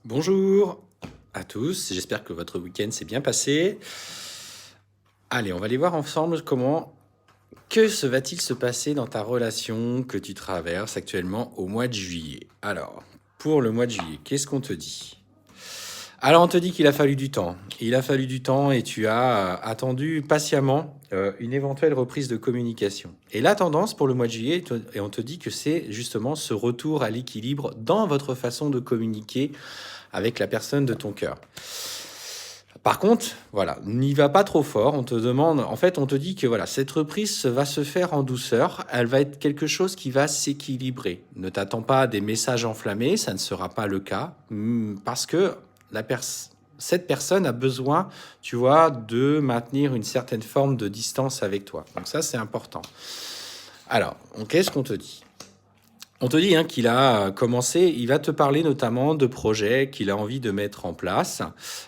Bonjour à tous, j'espère que votre week-end s'est bien passé. Allez, on va aller voir ensemble que se va-t-il se passer dans ta relation que tu traverses actuellement au mois de juillet. Alors, pour le mois de juillet, qu'est-ce qu'on te dit? Alors, on te dit qu'il a fallu du temps. Il a fallu du temps et tu as attendu patiemment une éventuelle reprise de communication. Et la tendance pour le mois de juillet, et on te dit que c'est justement ce retour à l'équilibre dans votre façon de communiquer avec la personne de ton cœur. Par contre, voilà, n'y va pas trop fort. On te demande, en fait, on te dit que voilà, cette reprise va se faire en douceur. Elle va être quelque chose qui va s'équilibrer. Ne t'attends pas à des messages enflammés, ça ne sera pas le cas, parce que cette personne a besoin, tu vois, de maintenir une certaine forme de distance avec toi. Donc ça, c'est important. Alors, qu'est-ce qu'on te dit? On te dit qu'il a commencé, il va te parler notamment de projets qu'il a envie de mettre en place,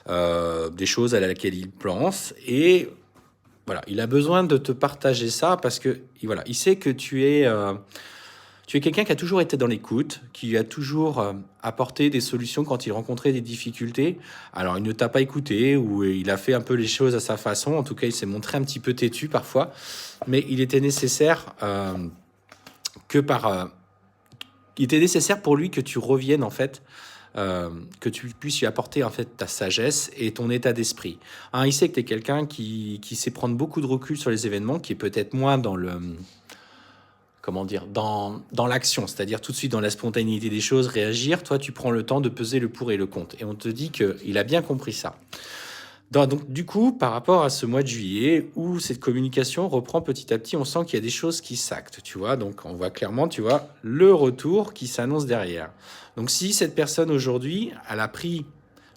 des choses à laquelle il pense, et voilà, il a besoin de te partager ça parce que voilà, il sait que tu es quelqu'un qui a toujours été dans l'écoute, qui a toujours apporté des solutions quand il rencontrait des difficultés. Alors, il ne t'a pas écouté ou il a fait un peu les choses à sa façon. En tout cas, il s'est montré un petit peu têtu parfois, mais il était nécessaire que par il était nécessaire pour lui que tu reviennes en fait, que tu puisses lui apporter en fait ta sagesse et ton état d'esprit. Il sait que tu es quelqu'un qui sait prendre beaucoup de recul sur les événements, qui est peut-être moins dans le comment dire, dans l'action, c'est-à-dire tout de suite dans la spontanéité des choses, réagir. Toi, tu prends le temps de peser le pour et le contre. Et on te dit qu'il a bien compris ça. Donc, du coup, par rapport à ce mois de juillet, où cette communication reprend petit à petit, on sent qu'il y a des choses qui s'actent, tu vois. Donc, on voit clairement, tu vois, le retour qui s'annonce derrière. Donc, si cette personne aujourd'hui, elle a pris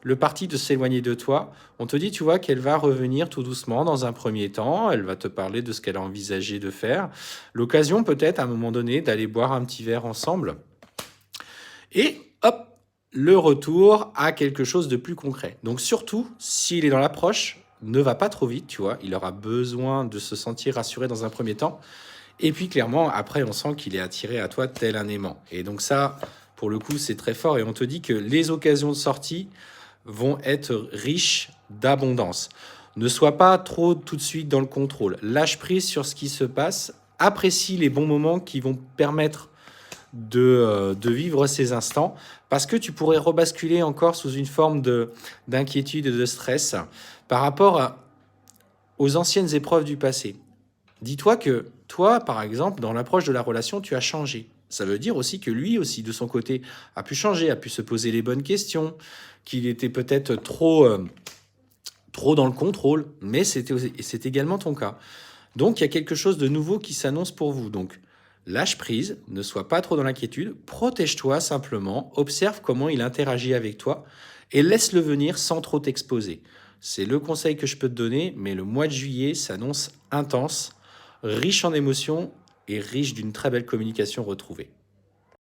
le parti de s'éloigner de toi, on te dit, tu vois, qu'elle va revenir tout doucement dans un premier temps. Elle va te parler de ce qu'elle a envisagé de faire. L'occasion, peut-être, à un moment donné, d'aller boire un petit verre ensemble. Et hop, le retour à quelque chose de plus concret. Donc surtout, s'il est dans l'approche, ne va pas trop vite, tu vois. Il aura besoin de se sentir rassuré dans un premier temps. Et puis clairement, après, on sent qu'il est attiré à toi tel un aimant. Et donc ça, pour le coup, c'est très fort. Et on te dit que les occasions de sortie vont être riches d'abondance. Ne sois pas trop tout de suite dans le contrôle. Lâche prise sur ce qui se passe. Apprécie les bons moments qui vont permettre de vivre ces instants, parce que tu pourrais rebasculer encore sous une forme d'inquiétude et de stress par rapport aux anciennes épreuves du passé. Dis-toi que toi, par exemple, dans l'approche de la relation, tu as changé. Ça veut dire aussi que lui aussi, de son côté, a pu changer, a pu se poser les bonnes questions, qu'il était peut-être trop dans le contrôle, mais c'est également ton cas. Donc, il y a quelque chose de nouveau qui s'annonce pour vous. Donc, lâche prise, ne sois pas trop dans l'inquiétude, protège-toi simplement, observe comment il interagit avec toi et laisse-le venir sans trop t'exposer. C'est le conseil que je peux te donner, mais le mois de juillet s'annonce intense, riche en émotions et riche d'une très belle communication retrouvée.